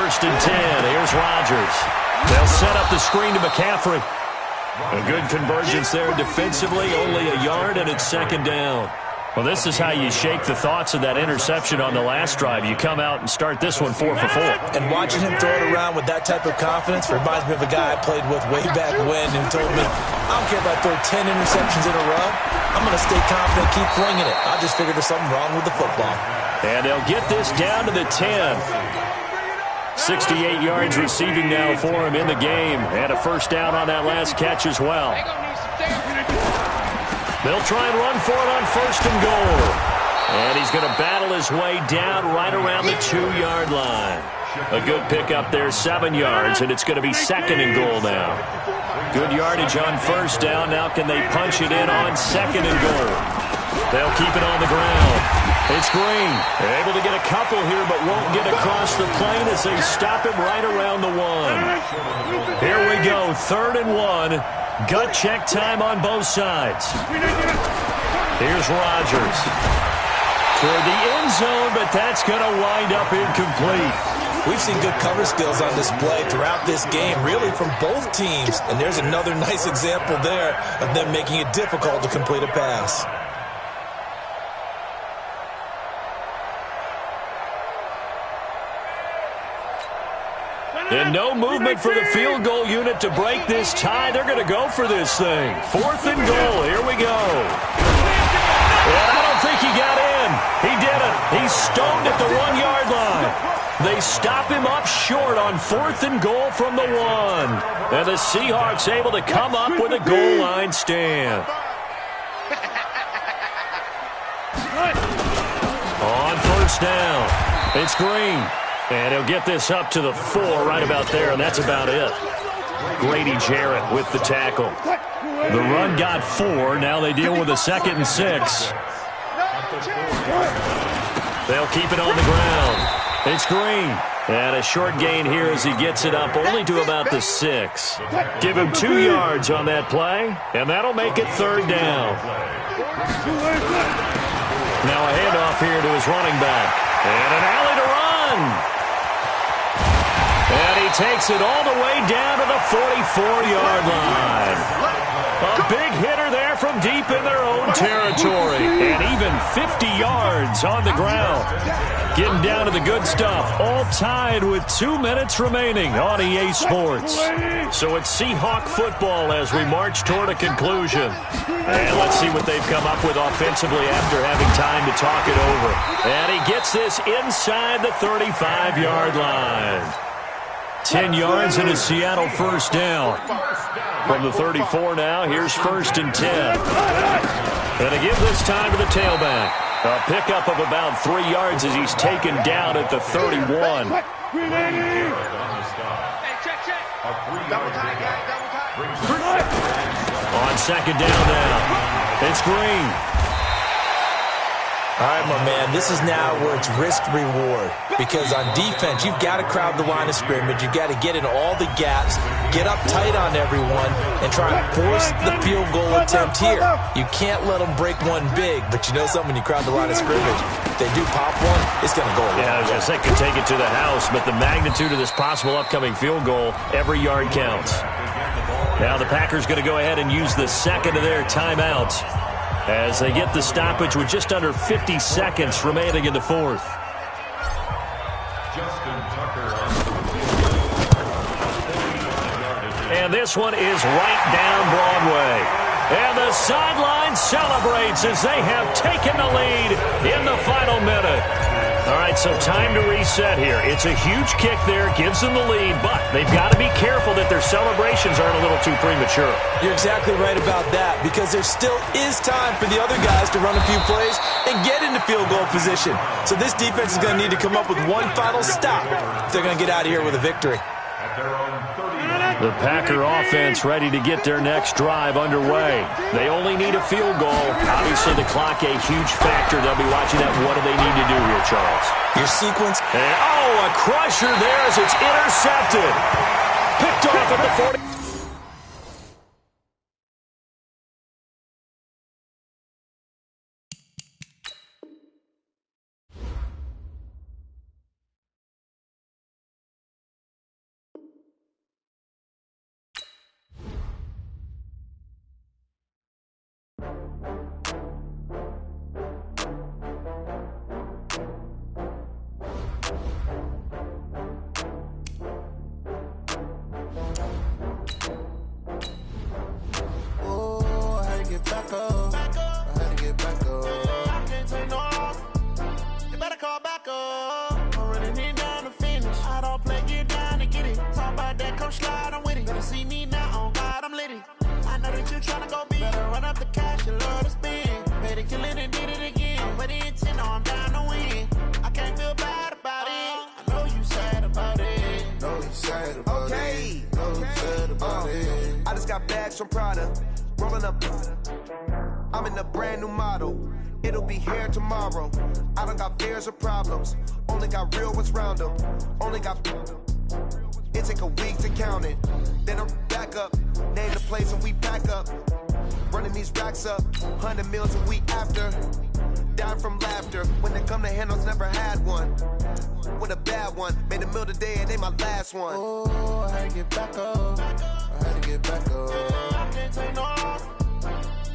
first and 10. Here's Rodgers. They'll set up the screen to McCaffrey. A good convergence there defensively, only a yard, and it's second down. Well, this is how you shake the thoughts of that interception on the last drive. You come out and start this one 4 for 4. And watching him throw it around with that type of confidence reminds me of a guy I played with way back when who told me, I don't care if I throw 10 interceptions in a row. I'm going to stay confident, keep flinging it. I just figured there's something wrong with the football. And they'll get this down to the 10. 68 yards receiving now for him in the game. And a first down on that last catch as well. They'll try and run for it on first and goal. And he's going to battle his way down right around the 2-yard line. A good pickup there, 7 yards, and it's going to be second and goal now. Good yardage on first down. Now can they punch it in on second and goal? They'll keep it on the ground. It's Green. They're able to get a couple here, but won't get across the plane as they stop him right around the 1. Here we go, 3rd and 1. Gut check time on both sides. Here's Rodgers. Toward the end zone, but that's going to wind up incomplete. We've seen good cover skills on display throughout this game, really from both teams. And there's another nice example there of them making it difficult to complete a pass. And no movement for the field goal unit to break this tie. They're going to go for this thing. 4th and goal. Here we go. And I don't think he got in. He didn't. He's stoned at the 1-yard line. They stop him up short on 4th and goal from the 1. And the Seahawks able to come up with a goal line stand. On first down, it's Green. And he'll get this up to the 4 right about there, and that's about it. Grady Jarrett with the tackle. The run got 4. Now they deal with a 2nd and 6. They'll keep it on the ground. It's Green. And a short gain here as he gets it up only to about the 6. Give him 2 yards on that play, and that'll make it 3rd down. Now a handoff here to his running back. And an alley to run. And he takes it all the way down to the 44-yard line. A big hitter there from deep in their own territory. And even 50 yards on the ground. Getting down to the good stuff. All tied with 2 minutes remaining on EA Sports. So it's Seahawk football as we march toward a conclusion. And let's see what they've come up with offensively after having time to talk it over. And he gets this inside the 35-yard line. 10 yards and a Seattle first down. From the 34 now, here's 1st and 10. And to give this time to the tailback. A pickup of about 3 yards as he's taken down at the 31. On second down now, it's Green. All right, my man, this is now where it's risk-reward. Because on defense, you've got to crowd the line of scrimmage. You've got to get in all the gaps, get up tight on everyone, and try and force the field goal attempt here. You can't let them break one big, but you know something, when you crowd the line of scrimmage, if they do pop one, it's going to go away. Yeah, I was going to say, could take it to the house, but the magnitude of this possible upcoming field goal, every yard counts. Now the Packers going to go ahead and use the second of their timeouts as they get the stoppage with just under 50 seconds remaining in the 4th. And this one is right down Broadway. And the sideline celebrates as they have taken the lead in the final minute. All right, so time to reset here. It's a huge kick there, gives them the lead, but they've got to be careful that their celebrations aren't a little too premature. You're exactly right about that, because there still is time for the other guys to run a few plays and get into field goal position. So this defense is going to need to come up with one final stop if they're going to get out of here with a victory. The Packer offense ready to get their next drive underway. They only need a field goal. Obviously, the clock a huge factor. They'll be watching that. What do they need to do here, Charles? Your sequence. And, a crusher there as it's intercepted. Picked off at the 40. come slide, I'm with it. Better see me now, on God, I'm litty. I know that you tryna go big. Better run up the cash, you love to spend. Made it, kill it, and did it again. But the intent, no, I'm down to win. I can't feel bad about it. I know you sad about it. Know you sad about it. Know you sad about it. I just got bags from Prada. Rolling up. I'm in a brand new model. It'll be here tomorrow. I don't got fears or problems. Only got real ones round them. Only got. It take a week to count it. Then I'm back up. Name the place and we pack up. Running these racks up. 100 meals a week after. Down from laughter. When they come to handles, never had one. With a bad one. Made a meal today and they my last one. Oh, I had to get back up. I had to get back up. I can't take no off.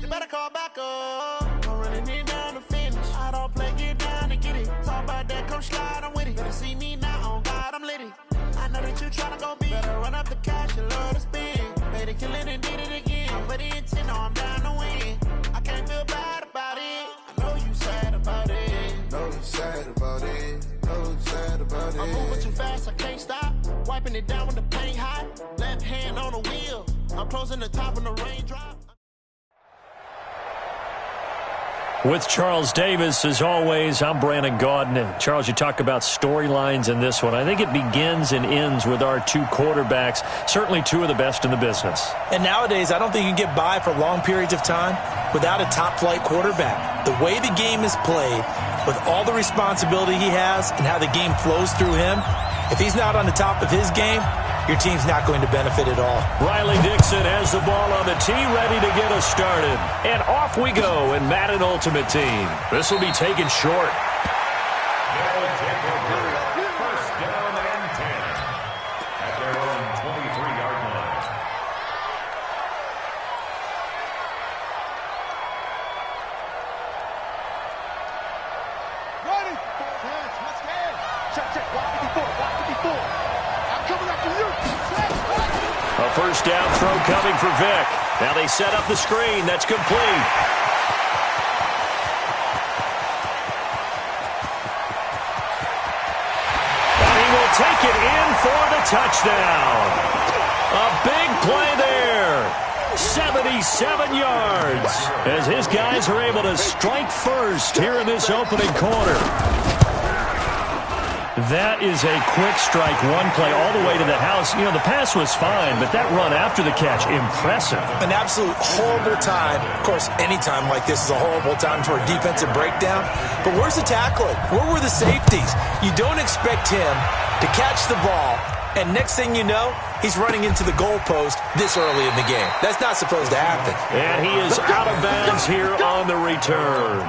You better call back up. I'm running it down to finish. I don't play, get down to get it. Talk about that, come slide, I'm with it. Better see me now, on God, I'm litty. I know that you tryna go big. Better run up the cash, you love to spend. Made it, kill it, and did it again. But the intent, no, I'm down to win. I can't feel bad about it. I know you sad about it. Know you sad about it. Know you sad about it. I'm moving too fast, I can't stop. Wiping it down when the paint hot. Left hand on the wheel. I'm closing the top when the raindrop. With Charles Davis, as always, I'm Brandon Gaudin. Charles, you talk about storylines in this one. I think it begins and ends with our two quarterbacks, certainly two of the best in the business. And nowadays, I don't think you can get by for long periods of time without a top-flight quarterback. The way the game is played, with all the responsibility he has and how the game flows through him, if he's not on the top of his game, your team's not going to benefit at all. Riley Dixon has the ball on the tee, ready to get us started. And off we go in Madden Ultimate Team. This will be taken short. First down and 10 at their own 23-yard line. Ready? Let's go. Check. Watch 54. I'm coming up to you. A first down throw coming for Vic. Now they set up the screen. That's complete. And he will take it in for the touchdown. A big play there. 77 yards as his guys are able to strike first here in this opening quarter. That is a quick strike, one play all the way to the house. You know, the pass was fine, but that run after the catch, impressive. An absolute horrible time. Of course, any time like this is a horrible time for a defensive breakdown. But where's the tackling? Where were the safeties? You don't expect him to catch the ball, and next thing you know, he's running into the goalpost this early in the game. That's not supposed to happen. And he is out of bounds here on the return.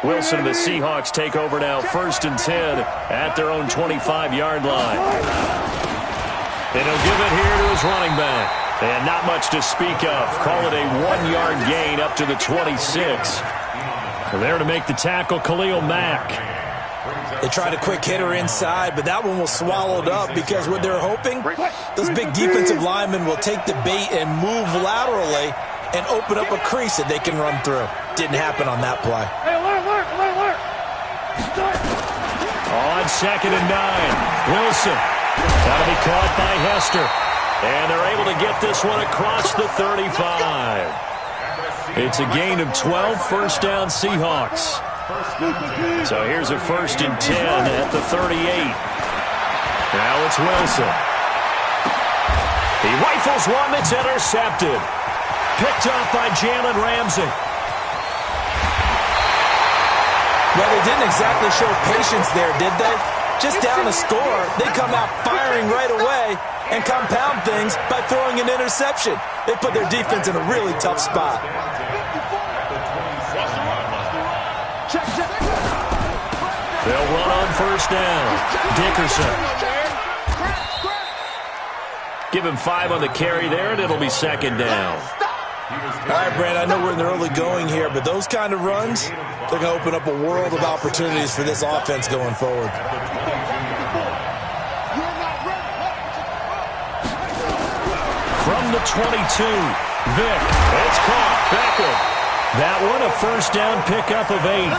Wilson and the Seahawks take over now, 1st and 10 at their own 25-yard line. And he'll give it here to his running back. And not much to speak of. Call it a 1-yard gain up to the 26. There to make the tackle, Khalil Mack. They tried a quick hitter inside, but that one was swallowed up because what they're hoping, those big defensive linemen will take the bait and move laterally and open up a crease that they can run through. Didn't happen on that play. Hey, alert. On 2nd and 9, Wilson. Got to be caught by Hester. And they're able to get this one across the 35. It's a gain of 12, first down Seahawks. So here's a 1st and 10 at the 38. Now it's Wilson. He rifles one that's intercepted. Picked up by Jalen Ramsey. Well, they didn't exactly show patience there, did they? Just down a score, they come out firing right away and compound things by throwing an interception. They put their defense in a really tough spot. They'll run on 1st down. Dickerson. Give him 5 on the carry there, and it'll be 2nd down. All right, Brand, I know we're in the early going here, but those kind of runs, they're going to open up a world of opportunities for this offense going forward. From the 22, Vic. It's caught. Beckham. That one a 1st down pickup of 8.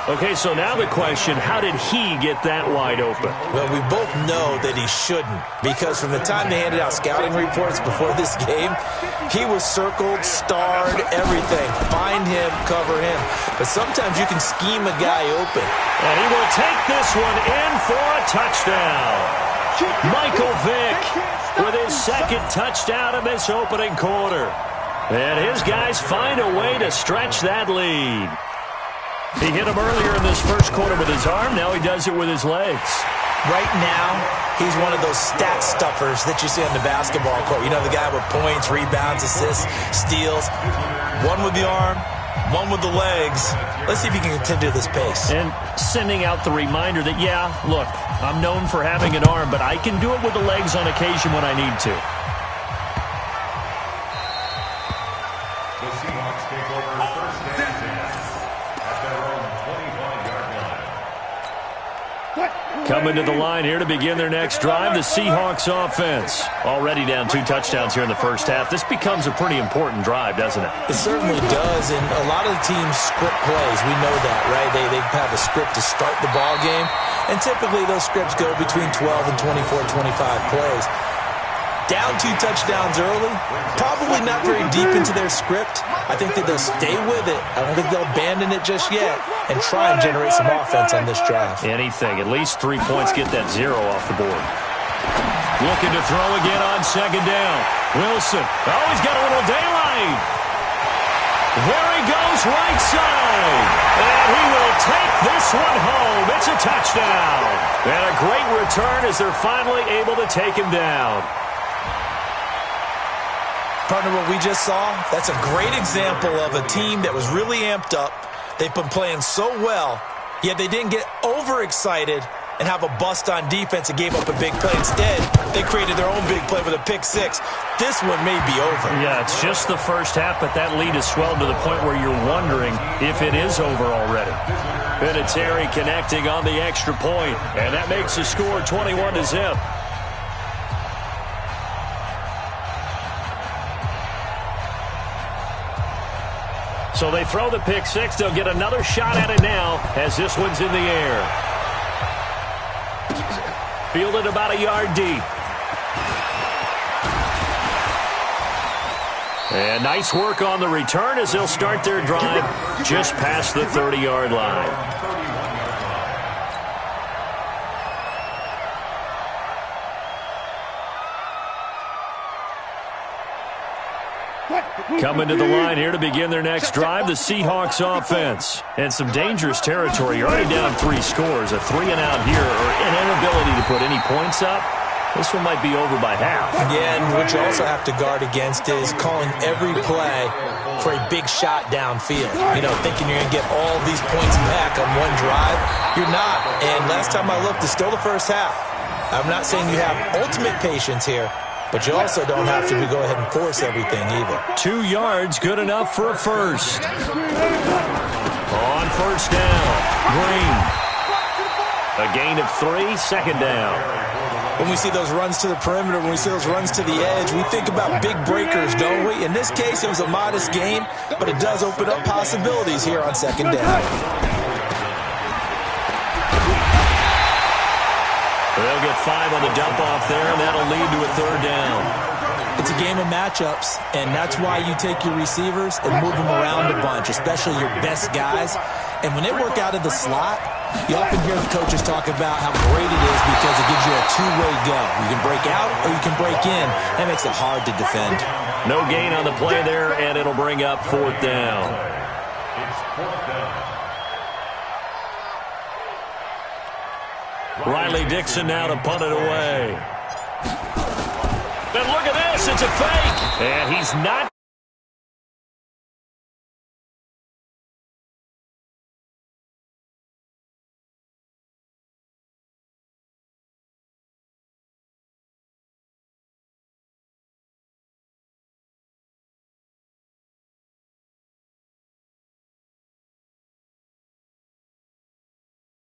Okay, so now the question, how did he get that wide open? Well, we both know that he shouldn't, because from the time they handed out scouting reports before this game, he was circled, starred, everything. Find him, cover him. But sometimes you can scheme a guy open. And he will take this one in for a touchdown. Michael Vick with his second touchdown in this opening quarter. And his guys find a way to stretch that lead. He hit him earlier in this first quarter with his arm. Now he does it with his legs. Right now, he's one of those stat stuffers that you see on the basketball court. You know, the guy with points, rebounds, assists, steals. One with the arm, one with the legs. Let's see if he can continue this pace. And sending out the reminder that, yeah, look, I'm known for having an arm, but I can do it with the legs on occasion when I need to. The Seahawks take over first and 10 at their own 25-yard line. Coming to the line here to begin their next drive, the Seahawks offense. Already down 2 touchdowns here in the first half. This becomes a pretty important drive, doesn't it? It certainly does, and a lot of the teams script plays. We know that, right? They have a script to start the ball game, and typically those scripts go between 12 and 24, 25 plays. Down 2 touchdowns early, probably not very deep into their script. I think that they'll stay with it. I don't think they'll abandon it just yet and try and generate some offense on this drive. Anything. At least 3 points get that 0 off the board. Looking to throw again on second down. Wilson. Oh, he's got a little daylight. There he goes right side. And he will take this one home. It's a touchdown. And a great return as they're finally able to take him down. Partner, what we just saw, that's a great example of a team that was really amped up. They've been playing so well, yet they didn't get overexcited and have a bust on defense and gave up a big play. Instead, they created their own big play with a pick six. This one may be over. Yeah, it's just the first half, but that lead has swelled to the point where you're wondering if it is over already. Vinatieri connecting on the extra point, and that makes the score 21-0. So they throw the pick six. They'll get another shot at it now as this one's in the air. Fielded about a yard deep. And nice work on the return as they'll start their drive just past the 30-yard line. Coming to the line here to begin their next drive, the Seahawks offense. And some dangerous territory. You're already down 3 scores. A 3-and-out here, or an inability to put any points up. This one might be over by half. Yeah, and what you also have to guard against is calling every play for a big shot downfield. You know, thinking you're going to get all these points back on one drive. You're not. And last time I looked, it's still the first half. I'm not saying you have ultimate patience here, but you also don't have to go ahead and force everything either. 2 yards, good enough for a first. On first down, Green. A gain of 3, second down. When we see those runs to the perimeter, when we see those runs to the edge, we think about big breakers, don't we? In this case, it was a modest gain, but it does open up possibilities here on second down. They'll get 5 on the dump-off there, and that'll lead to a third down. It's a game of matchups, and that's why you take your receivers and move them around a bunch, especially your best guys. And when they work out of the slot, you often hear the coaches talk about how great it is because it gives you a two-way go. You can break out or you can break in. That makes it hard to defend. No gain on the play there, and it'll bring up 4th down. It's 4th down. Riley Dixon now to punt it away. And look at this, it's a fake. And he's not